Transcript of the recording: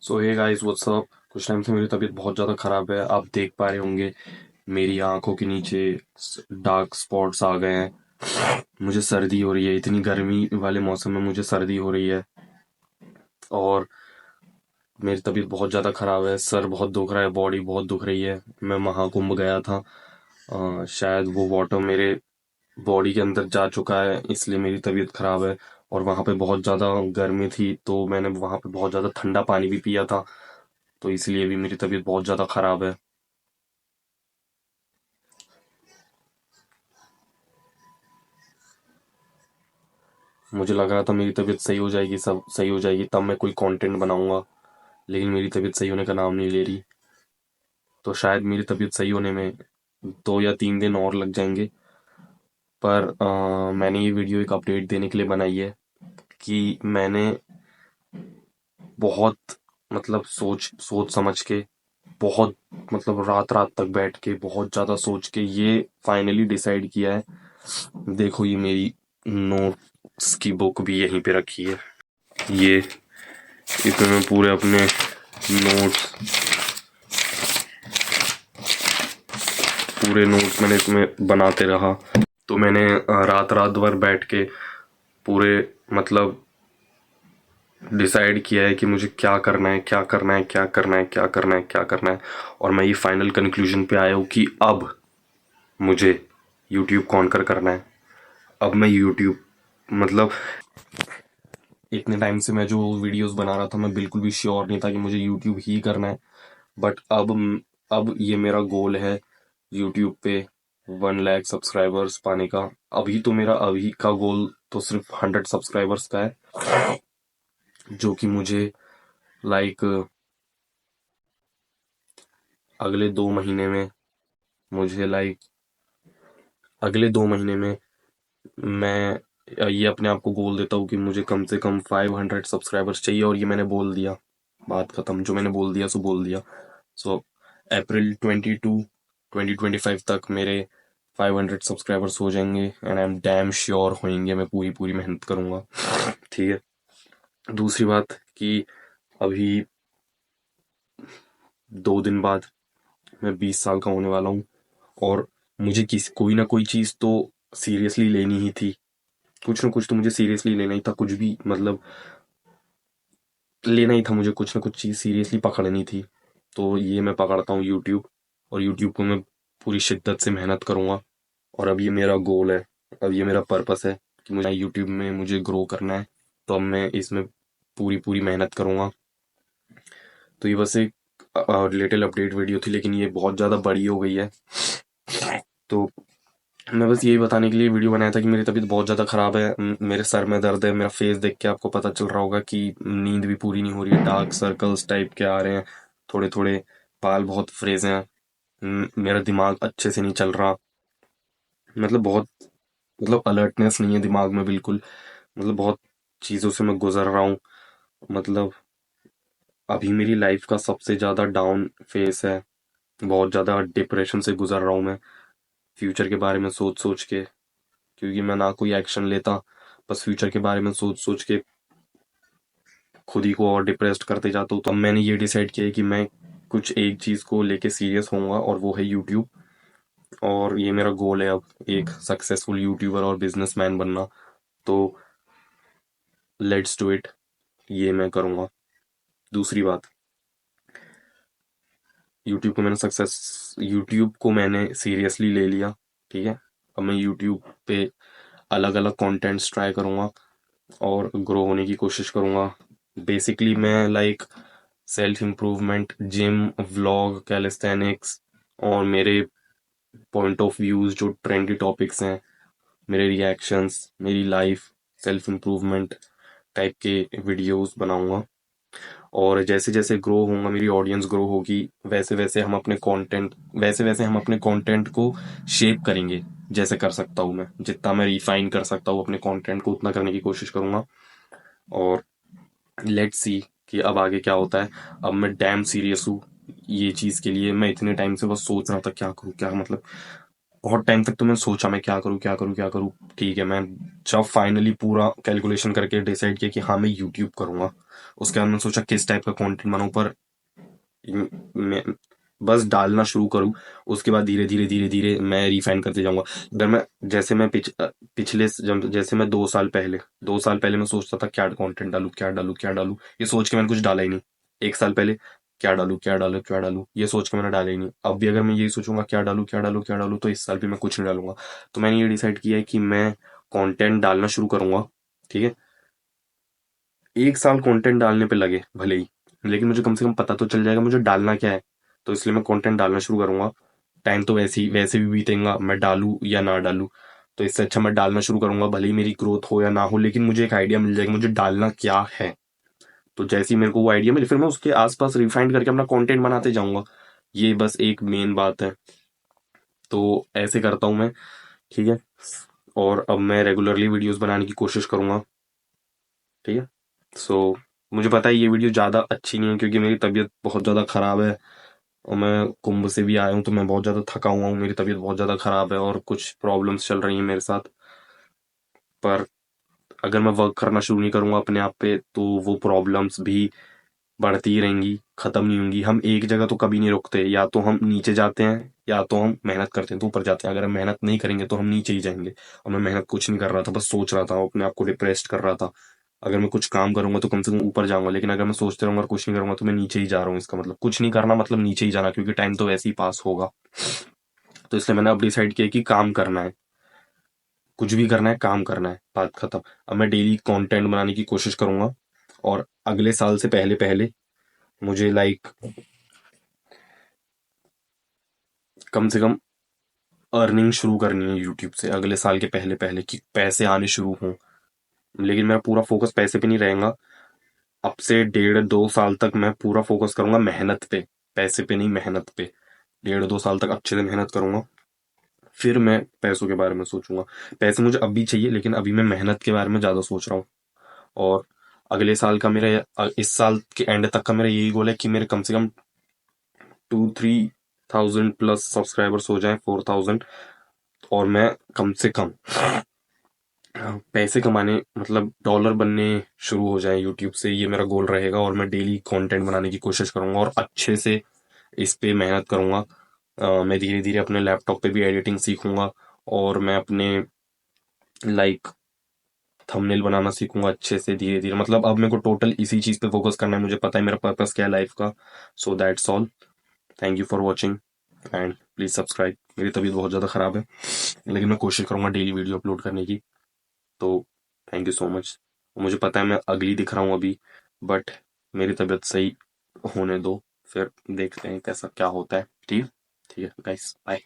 सो hey guys what's up. कुछ time से मेरी तबीयत बहुत ज़्यादा ख़राब है। आप देख पा रहे होंगे मेरी आंखों के नीचे डार्क स्पॉट्स आ गए हैं। मुझे सर्दी हो रही है, इतनी गर्मी वाले मौसम में मुझे सर्दी हो रही है। और मेरी तबीयत बहुत ज़्यादा ख़राब है, सर बहुत दुख रहा है, बॉडी बहुत दुख रही है। मैं महाकुंभ गया था। शायद वो वाटर मेरे बॉडी के अंदर जा चुका है, इसलिए मेरी तबीयत ख़राब है। और वहाँ पे बहुत ज़्यादा गर्मी थी, तो मैंने वहाँ पे बहुत ज़्यादा ठंडा पानी भी पिया था, तो इसलिए भी मेरी तबीयत बहुत ज़्यादा ख़राब है। मुझे लग रहा था मेरी तबीयत सही हो जाएगी, सब सही हो जाएगी, तब मैं कोई कंटेंट बनाऊंगा। लेकिन मेरी तबीयत सही होने का नाम नहीं ले रही। तो शायद मेरी तबीयत सही होने में 2 या 3 दिन और लग जाएंगे। पर मैंने ये वीडियो एक अपडेट देने के लिए बनाई है कि मैंने बहुत सोच सोच समझ के, बहुत रात रात तक बैठ के बहुत ज़्यादा सोच के ये फाइनली डिसाइड किया है। देखो, ये मेरी नोट्स की बुक भी यहीं पे रखी है। ये इसमें मैं पूरे अपने नोट्स पूरे नोट्स मैंने इसमें बनाते रहा। तो मैंने रात रात भर बैठ के पूरे मतलब डिसाइड किया है कि मुझे क्या करना है, क्या करना है, क्या करना है, क्या करना है, क्या करना है। और मैं ये फाइनल कंक्लूजन पे आया हूँ कि अब मुझे यूट्यूब कॉन्कर करना है। अब मैं यूट्यूब मतलब इतने टाइम से मैं जो वीडियोस बना रहा था, मैं बिल्कुल भी श्योर नहीं था कि मुझे यूट्यूब ही करना है। बट अब ये मेरा गोल है, यूट्यूब पे 1 लाख सब्सक्राइबर्स पाने का। अभी का गोल तो सिर्फ 100 सब्सक्राइबर्स का है, जो कि मुझे लाइक अगले 2 महीने में मुझे लाइक अगले 2 महीने में मैं ये अपने आप को गोल देता हूँ कि मुझे कम से कम 500 सब्सक्राइबर्स चाहिए। और ये मैंने बोल दिया, बात खत्म। जो मैंने बोल दिया सो बोल दिया। सो अप्रैल 22 2025 तक मेरे 500 सब्सक्राइबर्स हो जाएंगे, and I am damn sure होंगे। मैं पूरी पूरी मेहनत करूंगा। ठीक है। दूसरी बात कि अभी 2 दिन बाद मैं 20 साल का होने वाला हूँ। और मुझे किसी कोई ना कोई चीज़ तो सीरियसली लेनी ही थी। कुछ ना कुछ तो मुझे सीरियसली लेना ही था, कुछ भी लेना ही था मुझे, कुछ ना कुछ चीज़ सीरियसली पकड़नी थी। तो ये मैं पकड़ता हूँ यूट्यूब। और यूट्यूब को मैं पूरी शिद्दत से मेहनत करूँगा। और अब ये मेरा गोल है, अब ये मेरा पर्पस है कि मुझे यूट्यूब में मुझे ग्रो करना है। तो अब मैं इसमें पूरी पूरी मेहनत करूँगा। तो ये बस एक लिटिल अपडेट वीडियो थी, लेकिन ये बहुत ज़्यादा बड़ी हो गई है। तो मैं बस यही बताने के लिए वीडियो बनाया था कि मेरी तबीयत बहुत ज़्यादा ख़राब है। मेरे सर में दर्द है, मेरा फेस देख के आपको पता चल रहा होगा कि नींद भी पूरी नहीं हो रही है, डार्क सर्कल्स टाइप के आ रहे हैं, थोड़े थोड़े बाल बहुत फ्रेज हैं। मेरा दिमाग अच्छे से नहीं चल रहा। बहुत अलर्टनेस नहीं है दिमाग में बिल्कुल। बहुत चीज़ों से मैं गुजर रहा हूँ। मतलब अभी मेरी लाइफ का सबसे ज़्यादा डाउन फेस है। बहुत ज़्यादा डिप्रेशन से गुजर रहा हूँ मैं, फ्यूचर के बारे में सोच सोच के। क्योंकि मैं ना कोई एक्शन लेता, बस फ्यूचर के बारे में सोच सोच के खुद ही को और डिप्रेस्ड करते जाता हूँ। तो अब मैंने ये डिसाइड किया है कि मैं कुछ एक चीज़ को लेके सीरियस होऊंगा, और वो है यूट्यूब। और ये मेरा गोल है अब, एक सक्सेसफुल यूट्यूबर और बिजनेसमैन बनना। तो लेट्स डू इट, ये मैं करूँगा। दूसरी बात, यूट्यूब को मैंने सीरियसली ले लिया। ठीक है। अब मैं यूट्यूब पे अलग अलग कंटेंट्स ट्राई करूँगा और ग्रो होने की कोशिश करूँगा। बेसिकली मैं self improvement, gym, vlog, calisthenics और मेरे पॉइंट ऑफ व्यूज जो ट्रेंडी टॉपिक्स हैं, मेरे रिएक्शंस, मेरी लाइफ, सेल्फ इम्प्रूवमेंट टाइप के वीडियोस बनाऊंगा। और जैसे जैसे ग्रो होऊंगा, मेरी ऑडियंस ग्रो होगी, वैसे वैसे हम अपने कंटेंट को शेप करेंगे। जैसे कर सकता हूँ मैं, जितना मैं रिफाइन कर सकता हूँ अपने कंटेंट को, उतना करने की कोशिश करूंगा। और लेट्स सी कि अब आगे क्या होता है। अब मैं डैम सीरियस हूँ ये चीज़ के लिए। मैं इतने टाइम से बस सोच रहा था क्या करूँ, क्या बहुत टाइम तक तो मैं सोचा मैं क्या करूँ क्या करूँ क्या करूँ। ठीक है, मैं जब फाइनली पूरा कैलकुलेशन करके डिसाइड किया कि हाँ मैं यूट्यूब करूँगा, उसके बाद मैंने सोचा किस टाइप का कंटेंट बनाऊँ, पर मैं बस डालना शुरू करूँ। उसके बाद धीरे धीरे धीरे धीरे मैं रिफाइन करते जाऊंगा। अगर मैं जैसे मैं पिछले जैसे मैं 2 साल पहले मैं सोचता था क्या कंटेंट डालूं क्या डालूं क्या डालूं, ये सोच के मैंने कुछ डाला ही नहीं। 1 साल पहले क्या डालूं क्या डालूं क्या डालूं, ये सोच के मैंने डाला ही नहीं। अब भी अगर मैं यही सोचूंगा क्या डालूं क्या डालूं क्या डालूं, तो इस साल भी मैं कुछ नहीं डालूंगा। तो मैंने ये डिसाइड किया है कि मैं कंटेंट डालना शुरू करूंगा। ठीक है, 1 साल कंटेंट डालने पे लगे भले ही, लेकिन मुझे कम से कम पता तो चल जाएगा मुझे डालना क्या है। तो इसलिए मैं कंटेंट डालना शुरू करूंगा। टाइम तो वैसे भी बीतेगा, मैं डालूं या ना डालूं, तो इससे अच्छा मैं डालना शुरू करूंगा, भले ही मेरी ग्रोथ हो या ना हो, लेकिन मुझे एक आइडिया मिल जाएगा मुझे डालना क्या है। तो जैसे ही मेरे को वो आइडिया मिले, फिर मैं उसके आसपास रिफाइंड करके अपना कंटेंट बनाते जाऊंगा। ये बस एक मेन बात है। तो ऐसे करता हूँ मैं। ठीक है, और अब मैं रेगुलरली वीडियोस बनाने की कोशिश करूंगा। ठीक है, सो मुझे पता है ये वीडियो ज़्यादा अच्छी नहीं है क्योंकि मेरी तबीयत बहुत ज़्यादा ख़राब है, और मैं कुंभ से भी आया हूँ तो मैं बहुत ज़्यादा थका हुआ हूँ, मेरी तबीयत बहुत ज़्यादा ख़राब है और कुछ प्रॉब्लम्स चल रही हैं मेरे साथ। पर अगर मैं वर्क करना शुरू नहीं करूँगा अपने आप पे, तो वो प्रॉब्लम्स भी बढ़ती ही रहेंगी, ख़त्म नहीं होंगी। हम एक जगह तो कभी नहीं रुकते, या तो हम नीचे जाते हैं या तो हम मेहनत करते हैं तो ऊपर जाते हैं। अगर हम मेहनत नहीं करेंगे तो हम नीचे ही जाएंगे। और मैं मेहनत कुछ नहीं कर रहा था, बस सोच रहा था, अपने आप को डिप्रेस्ड कर रहा था। अगर मैं कुछ काम करूंगा तो कम से कम ऊपर जाऊंगा, लेकिन अगर मैं सोचते रहूंगा और कुछ नहीं करूंगा तो मैं नीचे ही जा रहा हूँ। इसका मतलब कुछ नहीं करना मतलब नीचे ही जाना, क्योंकि टाइम तो वैसे ही पास होगा। तो इसलिए मैंने अब डिसाइड किया कि काम करना है, कुछ भी करना है, काम करना है, बात खत्म। अब मैं डेली कंटेंट बनाने की कोशिश करूंगा, और अगले साल से पहले पहले मुझे लाइक कम से कम अर्निंग शुरू करनी है यूट्यूब से अगले साल के पहले पहले, कि पैसे आने शुरू हों। लेकिन मेरा पूरा फोकस पैसे पे नहीं रहेगा। अब से 1.5-2 साल तक मैं पूरा फोकस करूंगा मेहनत पे, पैसे पे नहीं, मेहनत पे। 1.5-2 साल तक अच्छे से मेहनत करूंगा, फिर मैं पैसों के बारे में सोचूंगा। पैसे मुझे अभी चाहिए, लेकिन अभी मैं मेहनत के बारे में ज्यादा सोच रहा हूँ। और अगले साल का मेरा इस साल के एंड तक का मेरा यही गोल है कि मेरे कम से कम 2-3 थाउजेंड प्लस सब्सक्राइबर्स हो जाएं, 4,000। और मैं कम से कम पैसे कमाने मतलब डॉलर बनने शुरू हो जाए यूट्यूब से, ये मेरा गोल रहेगा। और मैं डेली कंटेंट बनाने की कोशिश करूंगा और अच्छे से इस पे मेहनत करूंगा। मैं धीरे धीरे अपने लैपटॉप पे भी एडिटिंग सीखूंगा, और मैं अपने लाइक थंबनेल बनाना सीखूंगा अच्छे से धीरे धीरे। मतलब अब मेरे को टोटल इसी चीज पे फोकस करना है, मुझे पता है मेरा पर्पस क्या है लाइफ का। So that's all. Thank you for watching, and please subscribe. मेरी तबीयत बहुत ज़्यादा ख़राब है, लेकिन मैं कोशिश करूंगा डेली वीडियो अपलोड करने की। तो थैंक यू सो मच। मुझे पता है मैं अगली दिख रहा हूँ अभी, बट मेरी तबीयत सही होने दो, फिर देखते हैं कैसा क्या होता है। ठीक, ठीक है गाइस, बाय।